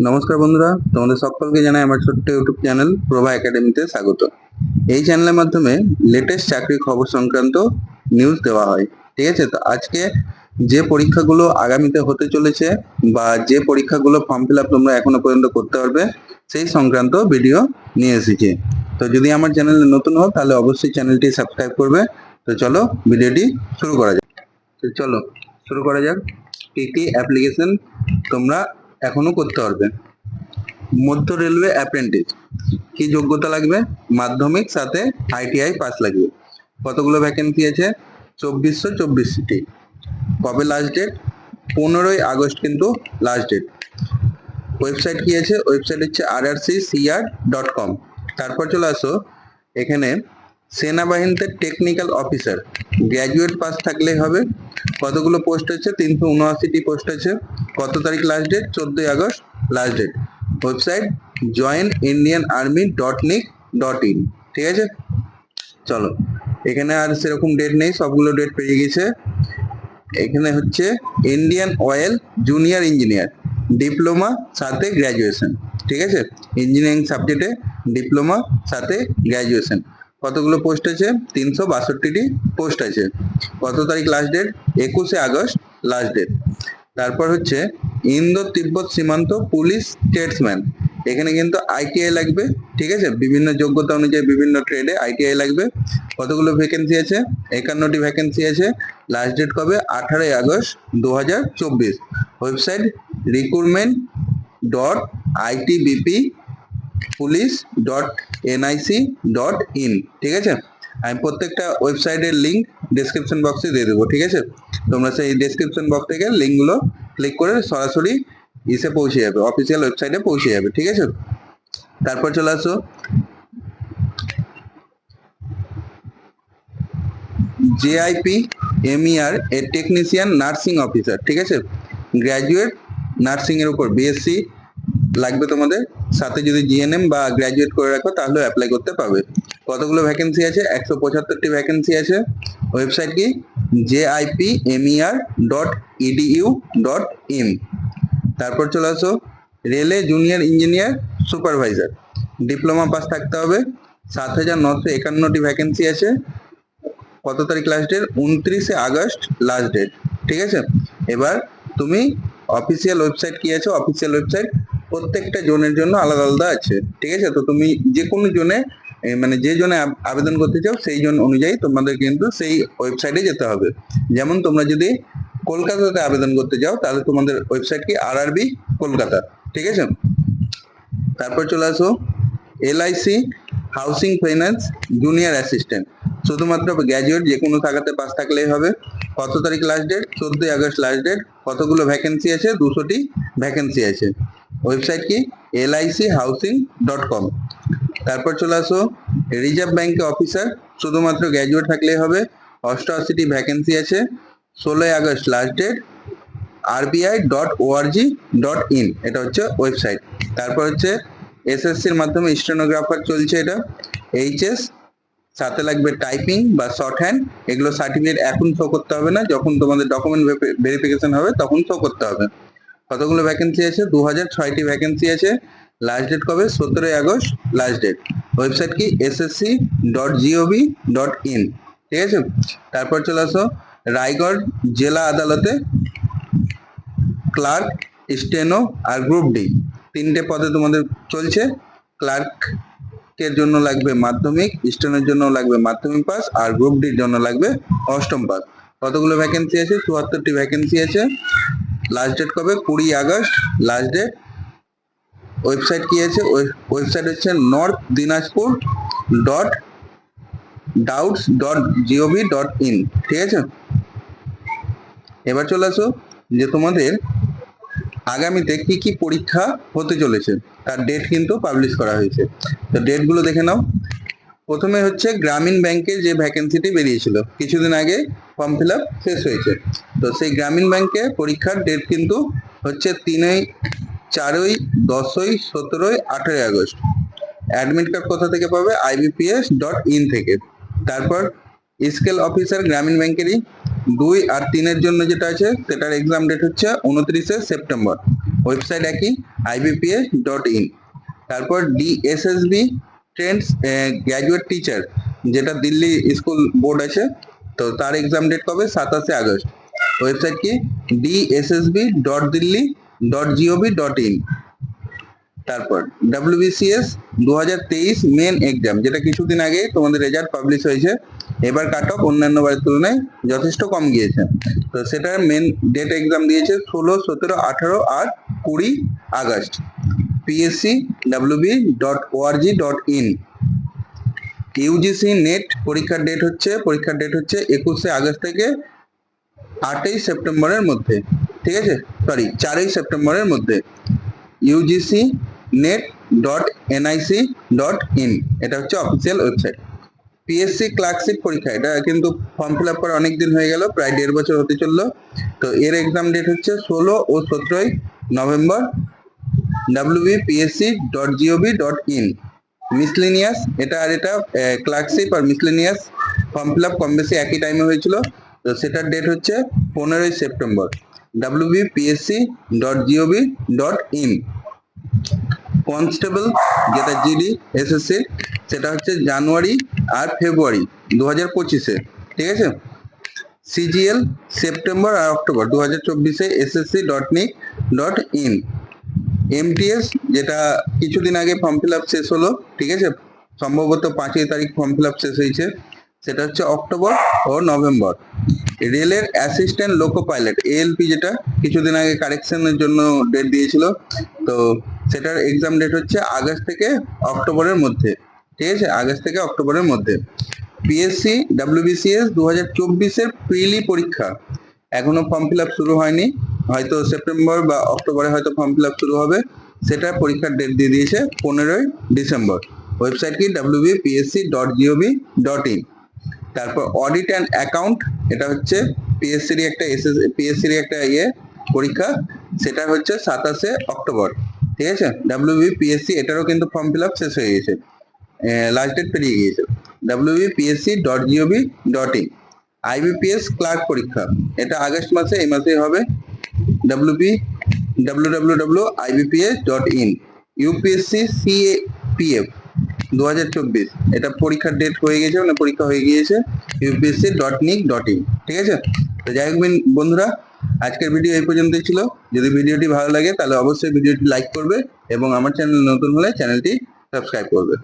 নমস্কার বন্ধুরা, তোমাদের সকলকে জানাই আমার ছোট্ট ইউটিউব চ্যানেল প্রভা একাডেমিতে স্বাগত। এই চ্যানেলের মাধ্যমে লেটেস্ট চাকরির খবর সংক্রান্ত নিউজ দেওয়া হয়। ঠিক আছে, তো আজকে যে পরীক্ষাগুলো আগামীতে হতে চলেছে বা যে পরীক্ষাগুলো ফর্ম ফিল আপ তোমরা এখনো পর্যন্ত করতে পারবে সেই সংক্রান্ত ভিডিও নিয়ে এসেছি। তো যদি আমার চ্যানেলে নতুন হও তাহলে অবশ্যই চ্যানেলটি সাবস্ক্রাইব করবে। তো চলো ভিডিওটি শুরু করা যাক। কি কি অ্যাপ্লিকেশন তোমরা এখনো করতে পারবে। মধ্য রেলওয়ে অ্যাপ্রেন্টিস, কি যোগ্যতা লাগবে? মাধ্যমিক সাথে আইটিআই পাস লাগবে। কতগুলো ভ্যাকেন্সি আছে? 2424টি। কবে লাস্ট ডেট? 15ই আগস্ট কিন্তু লাস্ট ডেট। ওয়েবসাইট কি আছে? ওয়েবসাইট হচ্ছে rrccr.com। তারপর চলে আসো এখানে সেনাবাহিনীতে টেকনিক্যাল অফিসার, গ্র্যাজুয়েট পাস থাকলেই হবে। কতগুলো পোস্ট আছে? 379টি পোস্ট আছে। কত তারিখ লাস্ট ডেট? 14ই August last date. Website joinIndianArmy.nic.in। ঠিক আছে, চলো এখানে আর সেরকম ডেট নেই, সবগুলো ডেট পেয়ে গেছে। এখানে হচ্ছে Indian oil junior engineer, diploma সাথে গ্র্যাজুয়েশন। ঠিক আছে, ইঞ্জিনিয়ারিং সাবজেক্টে ডিপ্লোমা সাথে গ্র্যাজুয়েশন। কতগুলো পোস্ট আছে? 362টি পোস্ট আছে। কত তারিখ লাস্ট ডেট? 21শে আগস্ট লাস্ট ডেট। তারপর হচ্ছে ইন্দো তিব্বত সীমান্ত পুলিশ ট্রেডসম্যান, এখানে কিন্তু আইটিআই লাগবে। ঠিক আছে, বিভিন্ন যোগ্যতা অনুযায়ী বিভিন্ন ট্রেডে আইটিআই লাগবে। কতগুলো ভ্যাকেন্সি আছে? 51টি ভ্যাকেন্সি আছে। লাস্ট ডেট কবে? 18ই আগস্ট 2024। Website recruitment.itbppolice.nic.in। ঠিক আছে, আমি প্রত্যেকটা ওয়েবসাইটের লিঙ্ক ডেসক্রিপশন বক্সে দিয়ে দেবো। ঠিক আছে, তোমরা সেই ডেসক্রিপশন বক্স থেকে লিঙ্কগুলো ক্লিক করে সরাসরি ইসে পৌঁছে যাবে, অফিসিয়াল ওয়েবসাইটে পৌঁছে যাবে। ঠিক আছে, তারপর চলে আসো JIPMER এ টেকনিশিয়ান নার্সিং অফিসার। ঠিক আছে, গ্র্যাজুয়েট নার্সিং এর উপর বিএসসি লাগবে তোমাদের, সাথে যদি জিএনএম বা গ্র্যাজুয়েট করে রাখো তাহলে অ্যাপ্লাই করতে পারবে। কতগুলো ভ্যাকেন্সি আছে? 175টি ভ্যাকেন্সি আছে। ওয়েবসাইট কি? JIPMER.edu.in। তারপর চলে আসো রেলে junior engineer supervisor, diploma pass থাকতে হবে। 7951টি ভ্যাকেন্সি আছে। কত তারিখ লাস্ট ডেট? 29শে আগস্ট লাস্ট ডেট। ঠিক আছে, এবার তুমি অফিসিয়াল ওয়েবসাইট কি আছে? অফিসিয়াল ওয়েবসাইট প্রত্যেকটা জোনের জন্য আলাদা আলাদা আছে। ঠিক আছে, তো তুমি যে কোনো জোনে মানে যে জোনে আবেদন করতে চাও সেই জোন অনুযায়ী তোমাদের কিন্তু সেই ওয়েবসাইটে যেতে হবে। যেমন তোমরা যদি কলকাতাতে আবেদন করতে যাও তাহলে তোমাদের ওয়েবসাইট কি? RRB কলকাতা। ঠিক আছে, তারপর চলে আসো LIC housing finance junior assistant, শুধুমাত্র গ্র্যাজুয়েট যে কোনো থাকাতে পাস থাকলেই হবে। কত তারিখ লাস্ট ডেট? 14ই আগস্ট লাস্ট ডেট। কতগুলো ভ্যাকেন্সি আছে? 200টি ভ্যাকেন্সি আছে। ওয়েবসাইট কি? LIChousing.com। তারপর চলে আসো রিজার্ভ ব্যাংকে অফিসার, শুধুমাত্র গ্র্যাজুয়েট থাকলেই হবে। 88টি ভ্যাকেন্সি আছে। 16ই আগস্ট লাস্ট ডেট। RBI.org.in এটা হচ্ছে ওয়েবসাইট। তারপর হচ্ছে এসএসসির মাধ্যমে স্টেনোগ্রাফার চলছে, এটা HS, সাথে লাগবে টাইপিং বা শর্ট হ্যান্ড। এগুলো সার্টিফিকেট এখন শো করতে হবে না, যখন তোমাদের ডকুমেন্ট ভেরিফিকেশন হবে তখন শো করতে হবে। কতগুলো ভ্যাকেন্সি আছে? 2006টি ভ্যাকেন্সি আছে। লাস্ট ডেট কবে? 17ই আগস্ট লাস্ট ডেট। ওয়েবসাইট কি? ssc.gov.in। ঠিক আছে, তারপর চলে আসো রায়গড় জেলা আদালতে ক্লার্ক, স্টেনো আর গ্রুপ ডি, 3টে পদে তোমাদের চলছে। ক্লার্কের জন্য লাগবে মাধ্যমিক, স্টেনোর জন্য লাগবে মাধ্যমিক পাস আর গ্রুপ ডির জন্য লাগবে অষ্টম পাস। কতগুলো ভ্যাকেন্সি আছে? 74টি ভ্যাকেন্সি আছে। লাস্ট ডেট কবে? 20 আগস্ট লাস্ট ডেট। ওয়েবসাইট কি আছে? ওয়েবসাইট হচ্ছে northdiনাজপুর.doubts.gov.in। ঠিক আছে, এবার চলে আসো যে তোমাদের আগামীতে কি কি পরীক্ষা হতে চলেছে তার ডেট কিন্তু পাবলিশ করা হয়েছে। তো ডেটগুলো দেখে নাও। প্রথমে হচ্ছে গ্রামীণ ব্যাংকের যে ভ্যাকেন্সিটি বেরিয়েছিল কিছুদিন আগে, ফর্ম ফিল আপ শেষ হয়েছে। তো সেই গ্রামীণ ব্যাংকে পরীক্ষার ডেট কিন্তু হচ্ছে 3ই, 4ই, 10ই, 17ই, 18ই আগস্ট। অ্যাডমিট কার্ড কোথা থেকে পাবে? ibps.in থেকে। তারপর স্কেল অফিসার গ্রামীণ ব্যাংকেরই 2 আর 3-এর জন্য যেটা আছে সেটার এক্সাম ডেট হচ্ছে 29শে সেপ্টেম্বর। ওয়েবসাইট একই ibps.in। তারপর DSSB ট্রেন্ডস গ্র্যাজুয়েট টিচার, যেটা দিল্লি স্কুল বোর্ড আছে, তো তার এক্সাম ডেট কবে? 27 আগস্ট। ওয়েবসাইট কি? dssb.delhi.gov.in। তারপর WBCS 2023 মেন এক্সাম, যেটা কিছুদিন আগে তোমাদের রেজাল্ট পাবলিশ হয়েছে। এবার কাট অফ অন্যান্য বারের তুলনায় যথেষ্ট কম গিয়েছে। তো সেটার মেন ডেট এক্সাম দিয়েছে 16, 17, 18 আর 20 আগস্ট। pscwb.org.in। ইউজিসি নেট পরীক্ষার ডেট হচ্ছে 21 আগস্ট থেকে 8 সেপ্টেম্বরের মধ্যে, ঠিক আছে, সরি 4 সেপ্টেম্বরের মধ্যে। UGC net.nic.in, এটা হচ্ছে অফিসিয়াল ওয়েবসাইট। PSC ক্লার্কশিপ পরীক্ষা, এটা কিন্তু ফর্ম ফিল আপ করা অনেকদিন হয়ে গেল, প্রায় 1.5 বছর হতে চললো। তো এর এক্সাম ডেট হচ্ছে 16 ও 17 নভেম্বর। wbpsc.gov.in। মিসলেনিয়াস, এটা ক্লার্কশিপ আর মিসলেনিয়াস ফর্ম ফিল আপ কম বেশি একই টাইমে হয়েছিল। তো সেটার ডেট হচ্ছে 15 সেপ্টেম্বর। wbpsc.gov.in। কনস্টেবল, যেটা জিডি এসএসসি, সেটা হচ্ছে জানুয়ারি আর ফেব্রুয়ারি 2025-এ, ঠিক আছে। CGL সেপ্টেম্বর আর অক্টোবর 2024-এ ssc.nic.in। MTS, যেটা কিছুদিন আগে ফর্ম ফিল আপ শেষ হলো, ঠিক আছে, সম্ভবত 5 তারিখ ফর্ম ফিল আপ শেষ হয়েছে, সেটা হচ্ছে অক্টোবর ও নভেম্বর। রেলের অ্যাসিস্ট্যান্ট লোকো পাইলট ALP, যেটা কিছুদিন আগে কারেকশনের জন্য ডেট দিয়েছিল, তো সেটার এক্সাম ডেট হচ্ছে আগস্ট থেকে অক্টোবরের মধ্যে, ঠিক আছে, আগস্ট থেকে অক্টোবরের মধ্যে। PSC WBCS 2024-এর প্রিলি পরীক্ষা এখনো ফর্ম ফিল আপ শুরু হয়নি, হয়তো সেপ্টেম্বর বা অক্টোবরে হয়তো ফর্ম ফিল আপ শুরু হবে। সেটা পরীক্ষার ডেট দিয়ে দিয়েছে 15 ডিসেম্বর। ওয়েবসাইট কি? wbpsc.gov.in। তারপর অডিট অ্যান্ড অ্যাকাউন্ট, এটা হচ্ছে পিএসসির একটা পরীক্ষা, সেটা হচ্ছে 27 অক্টোবর, ঠিক আছে। WBPSC এটারও কিন্তু ফর্ম ফিল আপ শেষ হয়ে গেছে, লাস্ট ডেট পেরিয়ে গিয়েছে। wbpsc.gov.in। IBPS ক্লার্ক পরীক্ষা, এটা আগস্ট মাসে, এই মাসেই হবে। www.ibps.in। UPSC CPF 2024, এটা পরীক্ষার ডেট হয়ে গেছে, মানে পরীক্ষা হয়ে গিয়েছে, upsc.nic.in, ঠিক আছে। তো যাই হোক বন্ধুরা, আজকের ভিডিও এই পর্যন্তই ছিল। যদি ভিডিওটি ভালো লাগে তাহলে অবশ্যই ভিডিওটি লাইক করবে এবং আমার চ্যানেল নতুন হলে চ্যানেলটি সাবস্ক্রাইব করবে।